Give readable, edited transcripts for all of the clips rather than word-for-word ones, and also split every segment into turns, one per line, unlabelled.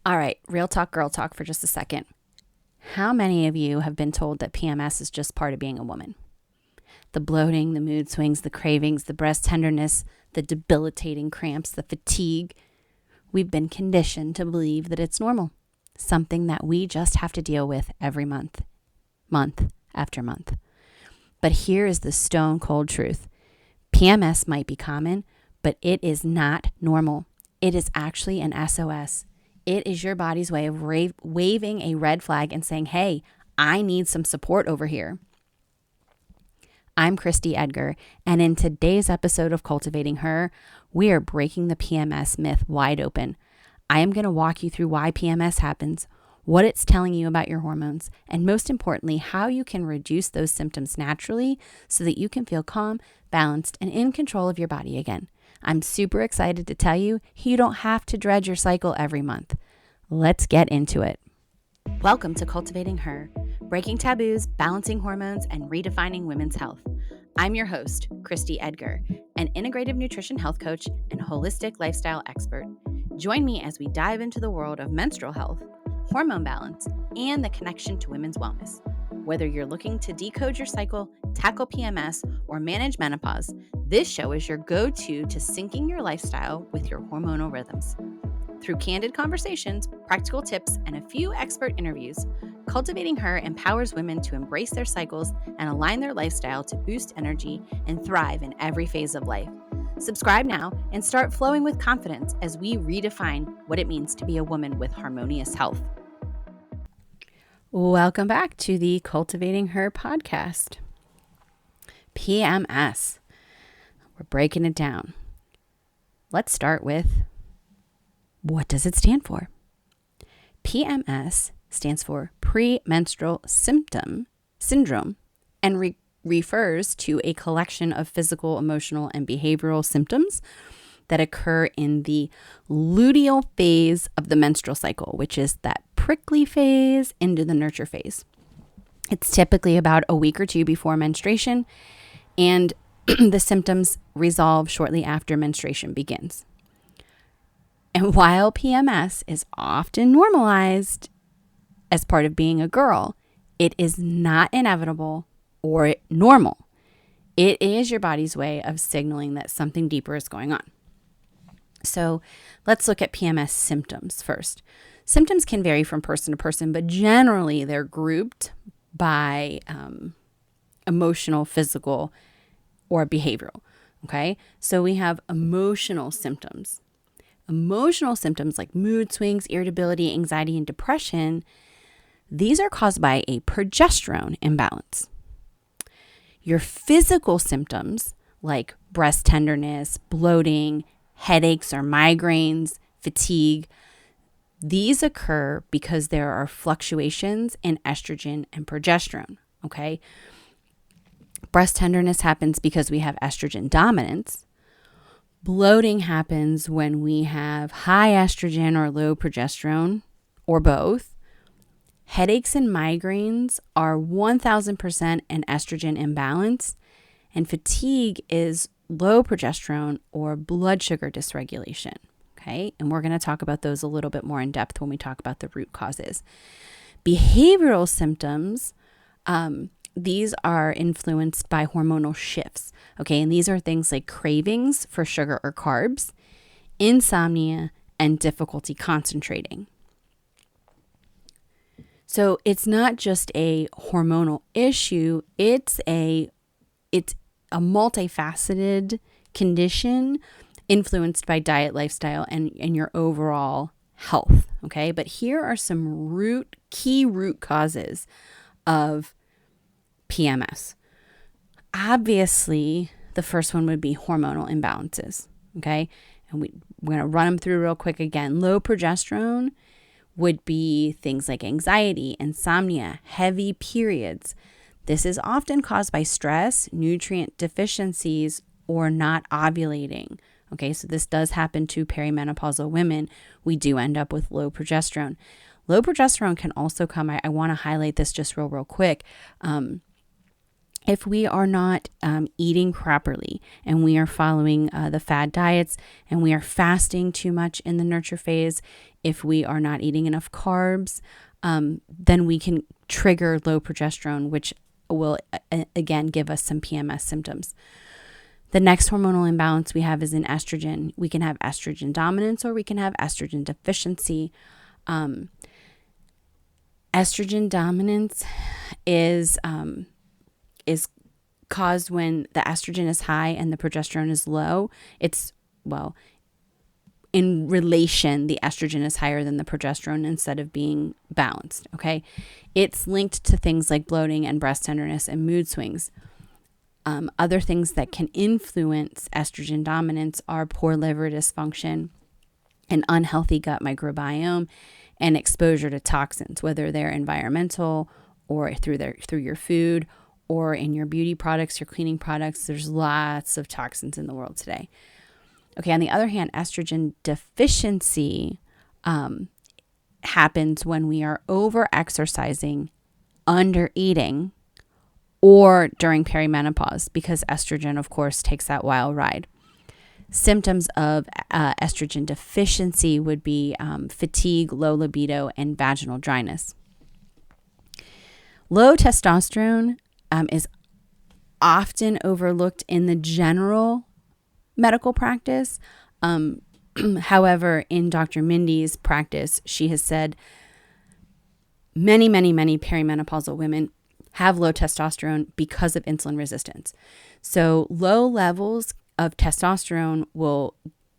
All right, real talk, girl talk for just a second. How many of you have been told that PMS is just part of being a woman? The bloating, the mood swings, the cravings, the breast tenderness, the debilitating cramps, the fatigue. We've been conditioned to believe that it's normal, something that we just have to deal with every month after month. But here is the stone cold truth. PMS might be common, but it is not normal. It is actually an SOS. It is your body's way of waving a red flag and saying, hey, I need some support over here. I'm Christy Edgar, and in today's episode of Cultivating Her, we are breaking the PMS myth wide open. I am going to walk you through why PMS happens, what it's telling you about your hormones, and most importantly, how you can reduce those symptoms naturally so that you can feel calm, balanced, and in control of your body again. I'm super excited to tell you don't have to dread your cycle every month. Let's get into it. Welcome to Cultivating Her, breaking taboos, balancing hormones, and redefining women's health. I'm your host, Christy Edgar, an integrative nutrition health coach and holistic lifestyle expert. Join me as we dive into the world of menstrual health, hormone balance, and the connection to women's wellness. Whether you're looking to decode your cycle, tackle PMS, or manage menopause, this show is your go-to to syncing your lifestyle with your hormonal rhythms. Through candid conversations, practical tips, and a few expert interviews, Cultivating Her empowers women to embrace their cycles and align their lifestyle to boost energy and thrive in every phase of life. Subscribe now and start flowing with confidence as we redefine what it means to be a woman with harmonious health. Welcome back to the Cultivating Her podcast. PMS. We're breaking it down. Let's start with, what does it stand for? PMS stands for premenstrual syndrome and refers to a collection of physical, emotional, and behavioral symptoms that occur in the luteal phase of the menstrual cycle, which is that prickly phase into the nurture phase. It's typically about a week or two before menstruation, and the symptoms resolve shortly after menstruation begins. And while PMS is often normalized as part of being a girl, it is not inevitable or normal. It is your body's way of signaling that something deeper is going on. So let's look at PMS symptoms first. Symptoms can vary from person to person, but generally they're grouped by emotional, physical, or behavioral. Okay, so we have emotional symptoms. Emotional symptoms like mood swings, irritability, anxiety, and depression, these are caused by a progesterone imbalance. Your physical symptoms like breast tenderness, bloating, headaches or migraines, fatigue, these occur because there are fluctuations in estrogen and progesterone, okay? Breast tenderness happens because we have estrogen dominance. Bloating happens when we have high estrogen or low progesterone, or both. Headaches and migraines are 1000% an estrogen imbalance, and fatigue is low progesterone or blood sugar dysregulation. Okay, and we're going to talk about those a little bit more in depth when we talk about the root causes. Behavioral symptoms, these are influenced by hormonal shifts. Okay, and these are things like cravings for sugar or carbs, insomnia, and difficulty concentrating. So it's not just a hormonal issue, it's a multifaceted condition influenced by diet, lifestyle, and your overall health, okay? But here are some key root causes of PMS. Obviously, the first one would be hormonal imbalances, okay? And we're going to run them through real quick again. Low progesterone would be things like anxiety, insomnia, heavy periods. This is often caused by stress, nutrient deficiencies, or not ovulating. Okay, so this does happen to perimenopausal women. We do end up with low progesterone. Low progesterone can also come, I want to highlight this just real quick. If we are not eating properly and we are following the fad diets and we are fasting too much in the nurture phase, if we are not eating enough carbs, then we can trigger low progesterone, which will again give us some PMS symptoms. The next hormonal imbalance we have is in estrogen. We can have estrogen dominance or we can have estrogen deficiency. Estrogen dominance is caused when the estrogen is high and the progesterone is low. In relation, the estrogen is higher than the progesterone instead of being balanced, okay? It's linked to things like bloating and breast tenderness and mood swings. Other things that can influence estrogen dominance are poor liver dysfunction, an unhealthy gut microbiome, and exposure to toxins, whether they're environmental or through your food or in your beauty products, your cleaning products. There's lots of toxins in the world today. Okay, on the other hand, estrogen deficiency happens when we are over-exercising, under-eating, or during perimenopause, because estrogen, of course, takes that wild ride. Symptoms of estrogen deficiency would be fatigue, low libido, and vaginal dryness. Low testosterone is often overlooked in the general medical practice. However, in Dr. Mindy's practice, she has said many perimenopausal women have low testosterone because of insulin resistance. So low levels of testosterone will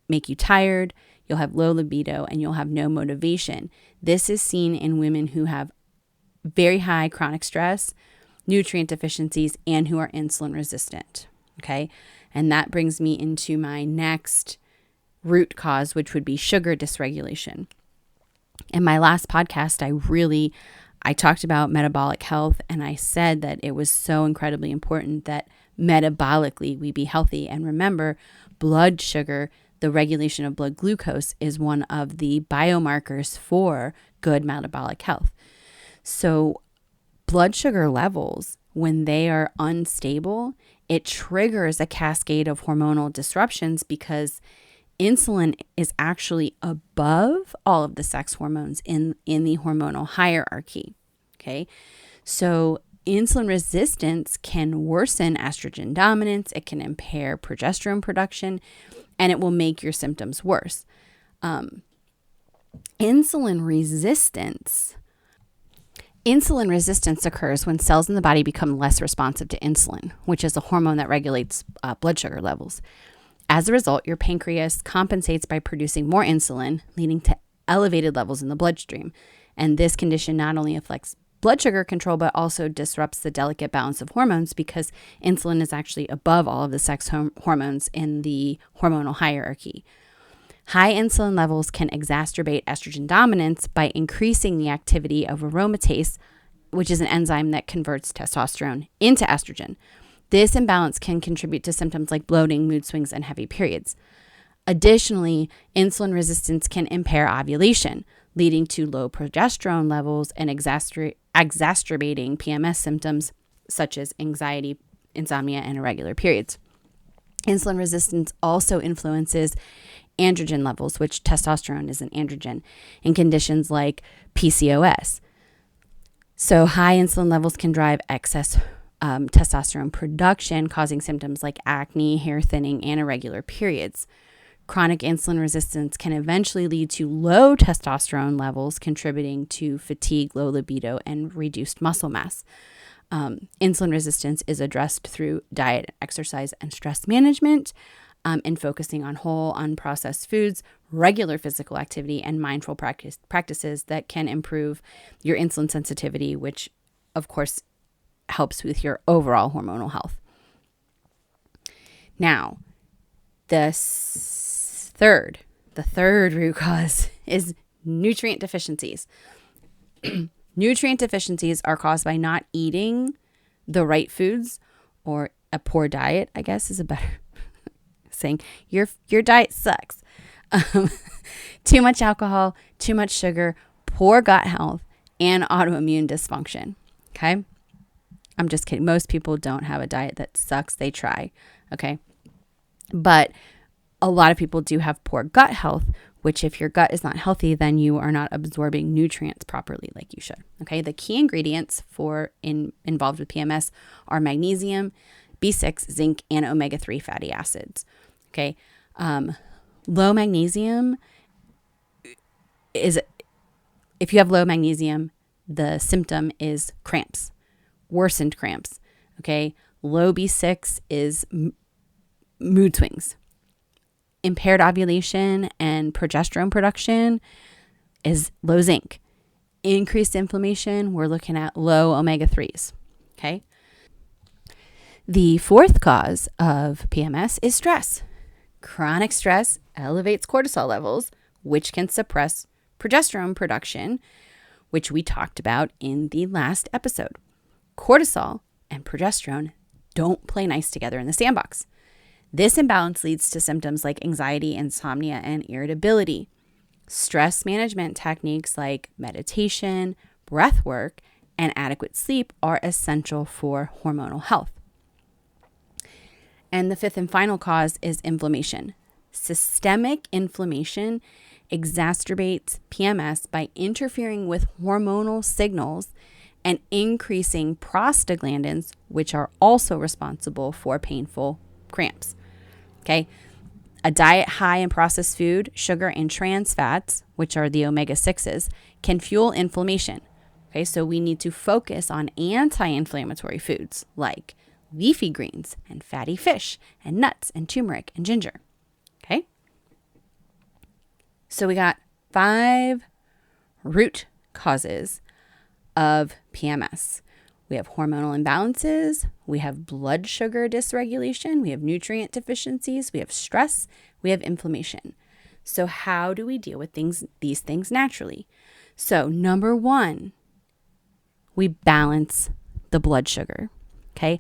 make you tired, you'll have low libido, and you'll have no motivation. This is seen in women who have very high chronic stress, nutrient deficiencies, and who are insulin resistant. Okay. And that brings me into my next root cause, which would be sugar dysregulation. In my last podcast, I talked about metabolic health, and I said that it was so incredibly important that metabolically we be healthy. And remember, blood sugar, the regulation of blood glucose, is one of the biomarkers for good metabolic health. So blood sugar levels, when they are unstable, it triggers a cascade of hormonal disruptions because insulin is actually above all of the sex hormones in the hormonal hierarchy. Okay, so insulin resistance can worsen estrogen dominance, it can impair progesterone production, and it will make your symptoms worse. Insulin resistance occurs when cells in the body become less responsive to insulin, which is a hormone that regulates blood sugar levels. As a result, your pancreas compensates by producing more insulin, leading to elevated levels in the bloodstream. And this condition not only affects blood sugar control, but also disrupts the delicate balance of hormones because insulin is actually above all of the sex hormones in the hormonal hierarchy. High insulin levels can exacerbate estrogen dominance by increasing the activity of aromatase, which is an enzyme that converts testosterone into estrogen. This imbalance can contribute to symptoms like bloating, mood swings, and heavy periods. Additionally, insulin resistance can impair ovulation, leading to low progesterone levels and exacerbating PMS symptoms such as anxiety, insomnia, and irregular periods. Insulin resistance also influences androgen levels, which testosterone is an androgen, in conditions like PCOS. So high insulin levels can drive excess testosterone production, causing symptoms like acne, hair thinning, and irregular periods. Chronic insulin resistance can eventually lead to low testosterone levels, contributing to fatigue, low libido, and reduced muscle mass. Insulin resistance is addressed through diet, exercise, and stress management, and focusing on whole, unprocessed foods, regular physical activity, and mindful practices that can improve your insulin sensitivity, which, of course, helps with your overall hormonal health. Now, the third root cause is nutrient deficiencies. Nutrient deficiencies are caused by not eating the right foods or a poor diet, I guess is a better saying. Your diet sucks. Too much alcohol, too much sugar, poor gut health, and autoimmune dysfunction. Okay? I'm just kidding. Most people don't have a diet that sucks. They try. Okay. But a lot of people do have poor gut health, which if your gut is not healthy, then you are not absorbing nutrients properly like you should. Okay. The key ingredients involved with PMS are magnesium, B6, zinc, and omega-3 fatty acids. Okay. Low magnesium is, if you have low magnesium, the symptom is cramps, worsened cramps. Okay. Low B6 is mood swings. Impaired ovulation and progesterone production is low zinc. Increased inflammation, we're looking at low omega-3s. Okay. The fourth cause of PMS is stress. Chronic stress elevates cortisol levels, which can suppress progesterone production, which we talked about in the last episode. Cortisol and progesterone don't play nice together in the sandbox. This imbalance leads to symptoms like anxiety, insomnia, and irritability. Stress management techniques like meditation, breath work, and adequate sleep are essential for hormonal health. And the fifth and final cause is inflammation. Systemic inflammation exacerbates PMS by interfering with hormonal signals and increasing prostaglandins, which are also responsible for painful cramps. Okay. A diet high in processed food, sugar, and trans fats, which are the omega-6s, can fuel inflammation. Okay. So we need to focus on anti-inflammatory foods like leafy greens and fatty fish and nuts and turmeric and ginger. Okay. So we got 5 root causes of PMS. We have hormonal imbalances, we have blood sugar dysregulation, we have nutrient deficiencies, we have stress, we have inflammation. So how do we deal with these things naturally? So number 1, we balance the blood sugar. Okay.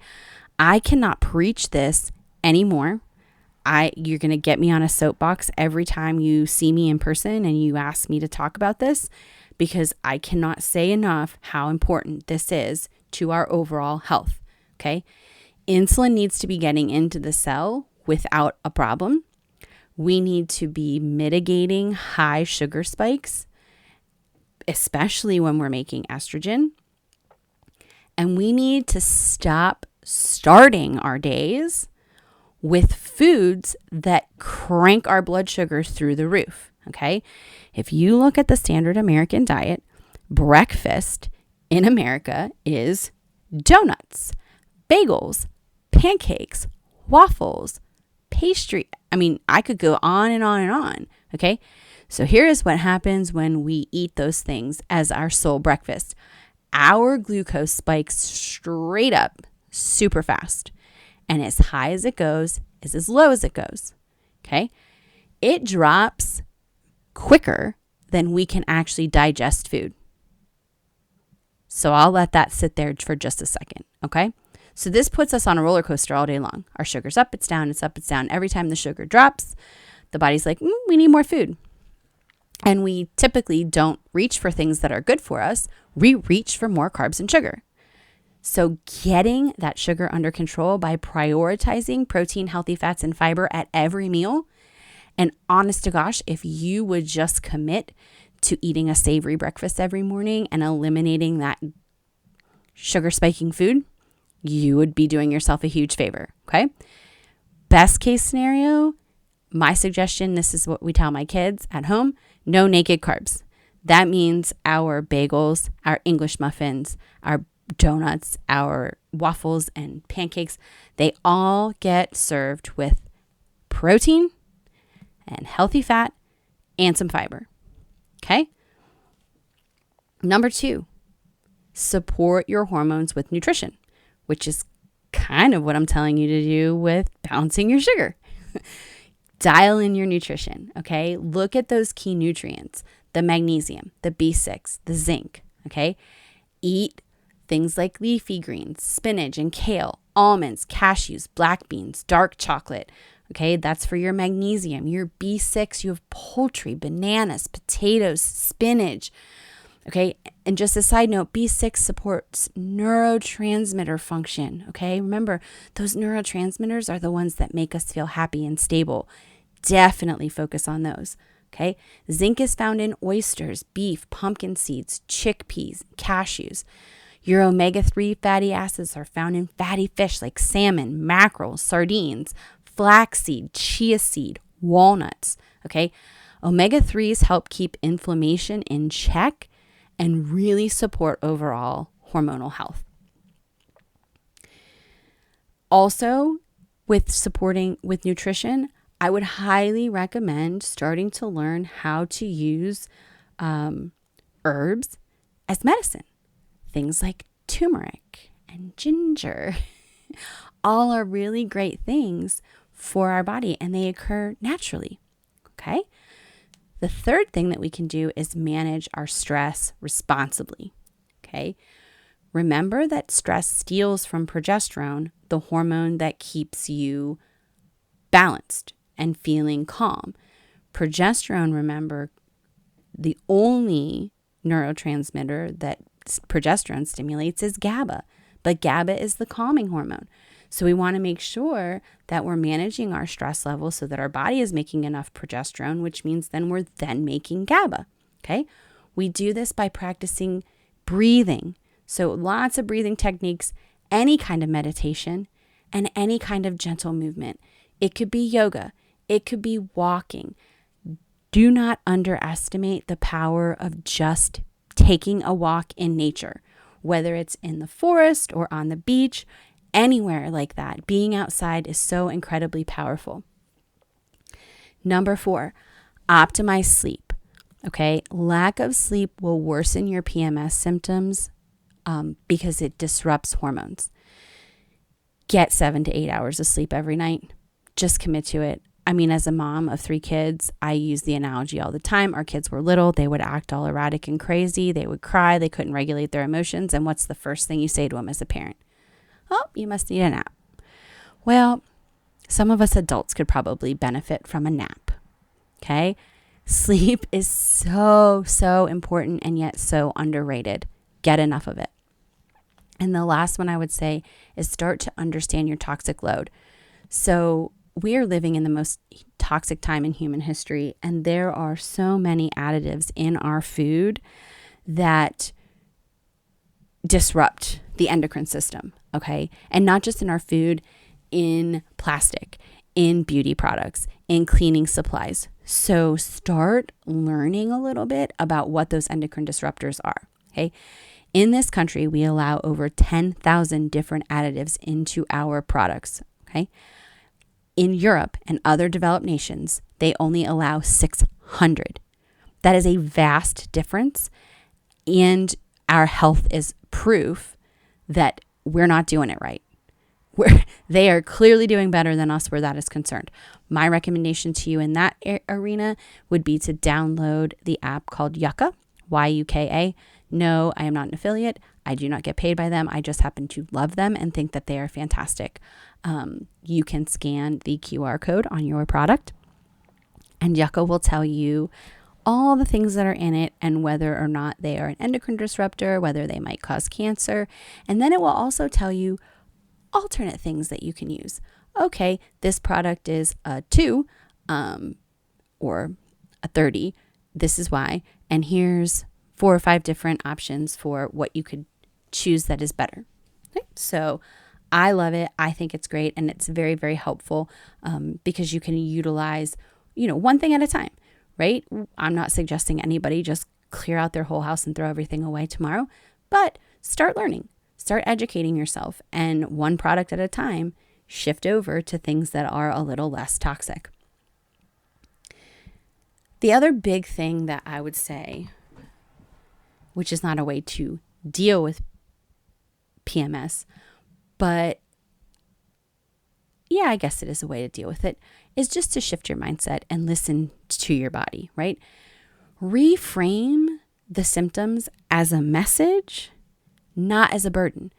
I cannot preach this anymore. You're going to get me on a soapbox every time you see me in person and you ask me to talk about this, because I cannot say enough how important this is to our overall health. Okay. Insulin needs to be getting into the cell without a problem. We need to be mitigating high sugar spikes, especially when we're making estrogen. And we need to stop starting our days with foods that crank our blood sugars through the roof. Okay. If you look at the standard American diet, breakfast in America is donuts, bagels, pancakes, waffles, pastry. I mean, I could go on and on and on. Okay. So here is what happens when we eat those things as our sole breakfast. Our glucose spikes straight up super fast. And as high as it goes is as low as it goes. Okay. It drops quicker than we can actually digest food. So I'll let that sit there for just a second. Okay. So this puts us on a roller coaster all day long. Our sugar's up, it's down, it's up, it's down. Every time the sugar drops, the body's like, we need more food. And we typically don't reach for things that are good for us. We reach for more carbs and sugar. So getting that sugar under control by prioritizing protein, healthy fats, and fiber at every meal. And honest to gosh, if you would just commit to eating a savory breakfast every morning and eliminating that sugar spiking food, you would be doing yourself a huge favor. Okay. Best case scenario, my suggestion, this is what we tell my kids at home, no naked carbs. That means our bagels, our English muffins, our donuts, our waffles and pancakes, they all get served with protein and healthy fat and some fiber. Okay. Number 2, support your hormones with nutrition, which is kind of what I'm telling you to do with balancing your sugar. Dial in your nutrition. Okay. Look at those key nutrients, the magnesium, the B6, the zinc. Okay. Eat things like leafy greens, spinach and kale, almonds, cashews, black beans, dark chocolate. Okay, that's for your magnesium. Your B6, you have poultry, bananas, potatoes, spinach, Okay. And just a side note, B6 supports neurotransmitter function. Okay. Remember, those neurotransmitters are the ones that make us feel happy and stable. Definitely focus on those. Okay. Zinc is found in oysters, beef, pumpkin seeds, chickpeas, cashews. Your omega-3 fatty acids are found in fatty fish like salmon, mackerel, sardines, flaxseed, chia seed, walnuts. Okay. Omega-3s help keep inflammation in check and really support overall hormonal health. Also, with supporting with nutrition, I would highly recommend starting to learn how to use herbs as medicine. Things like turmeric and ginger all are really great things for our body, and they occur naturally. Okay. The third thing that we can do is manage our stress responsibly. Okay. Remember that stress steals from progesterone, the hormone that keeps you balanced and feeling calm. Progesterone, remember, the only neurotransmitter that progesterone stimulates is GABA, but GABA is the calming hormone. So we want to make sure that we're managing our stress levels so that our body is making enough progesterone, which means then we're then making GABA. Okay. We do this by practicing breathing. So lots of breathing techniques, any kind of meditation, and any kind of gentle movement. It could be yoga. It could be walking. Do not underestimate the power of just taking a walk in nature, whether it's in the forest or on the beach. Anywhere like that, being outside is so incredibly powerful. Number 4, optimize sleep. Okay, lack of sleep will worsen your PMS symptoms because it disrupts hormones. Get 7 to 8 hours of sleep every night. Just commit to it. I mean, as a mom of 3 kids, I use the analogy all the time. Our kids were little. They would act all erratic and crazy. They would cry. They couldn't regulate their emotions. And what's the first thing you say to them as a parent? Oh, you must need a nap. Well, some of us adults could probably benefit from a nap. Okay? Sleep is so important and yet so underrated. Get enough of it. And the last one I would say is start to understand your toxic load. So we are living in the most toxic time in human history, and there are so many additives in our food that disrupt the endocrine system, okay? And not just in our food, in plastic, in beauty products, in cleaning supplies. So start learning a little bit about what those endocrine disruptors are, okay? In this country, we allow over 10,000 different additives into our products, okay? In Europe and other developed nations, they only allow 600. That is a vast difference, and our health is proof that we're not doing it right. They are clearly doing better than us where that is concerned. My recommendation to you in that arena would be to download the app called Yucca, Yuka. No, I am not an affiliate. I do not get paid by them. I just happen to love them and think that they are fantastic. You can scan the QR code on your product, and Yucca will tell you all the things that are in it and whether or not they are an endocrine disruptor, whether they might cause cancer. And then it will also tell you alternate things that you can use. Okay, this product is a 2 or a 30. This is why. And here's 4 or 5 different options for what you could choose that is better. Okay, so I love it. I think it's great, and it's very, very helpful because you can utilize, one thing at a time, right? I'm not suggesting anybody just clear out their whole house and throw everything away tomorrow, but start learning, start educating yourself, and one product at a time, shift over to things that are a little less toxic. The other big thing that I would say, which is not a way to deal with PMS, but yeah, I guess it is a way to deal with it, is just to shift your mindset and listen to your body, right? Reframe the symptoms as a message, not as a burden.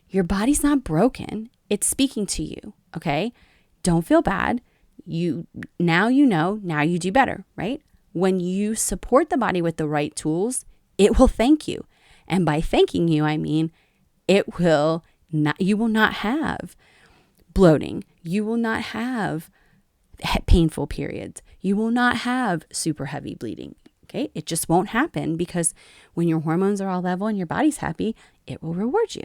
Your body's not broken. It's speaking to you, okay? Don't feel bad. Now you know, now you do better, right? When you support the body with the right tools, it will thank you. And by thanking you, I mean you will not have bloating. You will not have painful periods. You will not have super heavy bleeding. Okay? It just won't happen because when your hormones are all level and your body's happy, it will reward you.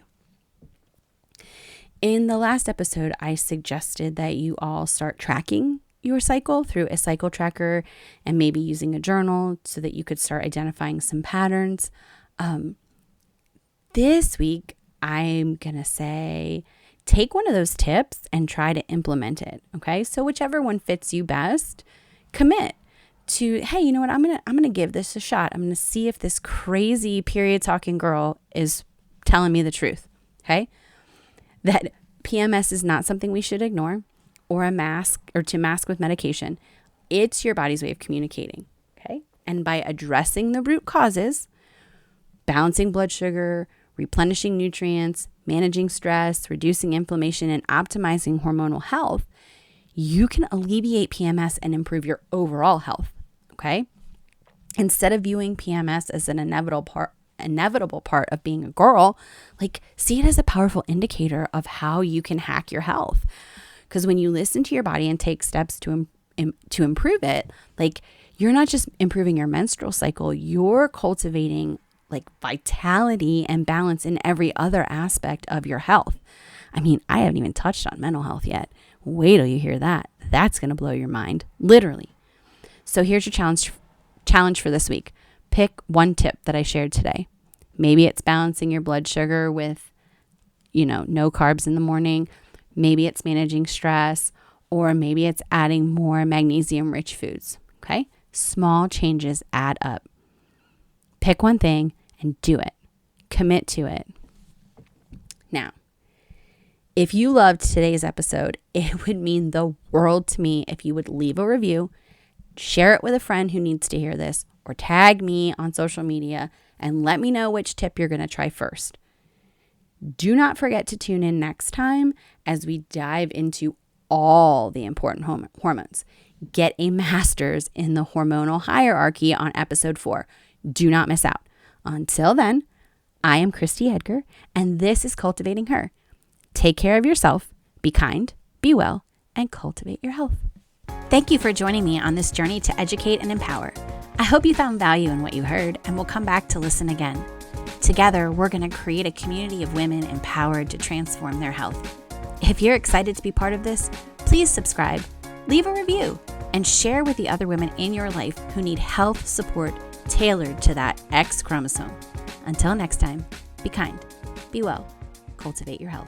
In the last episode, I suggested that you all start tracking your cycle through a cycle tracker and maybe using a journal so that you could start identifying some patterns. This week, I'm going to say, take one of those tips and try to implement it. Okay. So whichever one fits you best, commit to, hey, you know what? I'm going to give this a shot. I'm going to see if this crazy period talking girl is telling me the truth. Okay. That PMS is not something we should ignore or to mask with medication. It's your body's way of communicating. Okay. And by addressing the root causes, balancing blood sugar, replenishing nutrients, managing stress, reducing inflammation, and optimizing hormonal health, you can alleviate PMS and improve your overall health. Okay. Instead of viewing PMS as an inevitable part of being a girl, see it as a powerful indicator of how you can hack your health. Because when you listen to your body and take steps to improve it, you're not just improving your menstrual cycle, you're cultivating vitality and balance in every other aspect of your health. I mean, I haven't even touched on mental health yet. Wait till you hear that. That's going to blow your mind, literally. So here's your challenge for this week. Pick one tip that I shared today. Maybe it's balancing your blood sugar with, no carbs in the morning. Maybe it's managing stress, or maybe it's adding more magnesium-rich foods. Okay? Small changes add up. Pick one thing and do it. Commit to it. Now, if you loved today's episode, it would mean the world to me if you would leave a review, share it with a friend who needs to hear this, or tag me on social media and let me know which tip you're going to try first. Do not forget to tune in next time as we dive into all the important hormones. Get a master's in the hormonal hierarchy on episode 4. Do not miss out. Until then, I am Christy Edgar, and this is Cultivating Her. Take care of yourself, be kind, be well, and cultivate your health. Thank you for joining me on this journey to educate and empower. I hope you found value in what you heard and will come back to listen again. Together, we're going to create a community of women empowered to transform their health. If you're excited to be part of this, please subscribe, leave a review, and share with the other women in your life who need health support tailored to that X chromosome. Until next time, be kind, be well, cultivate your health.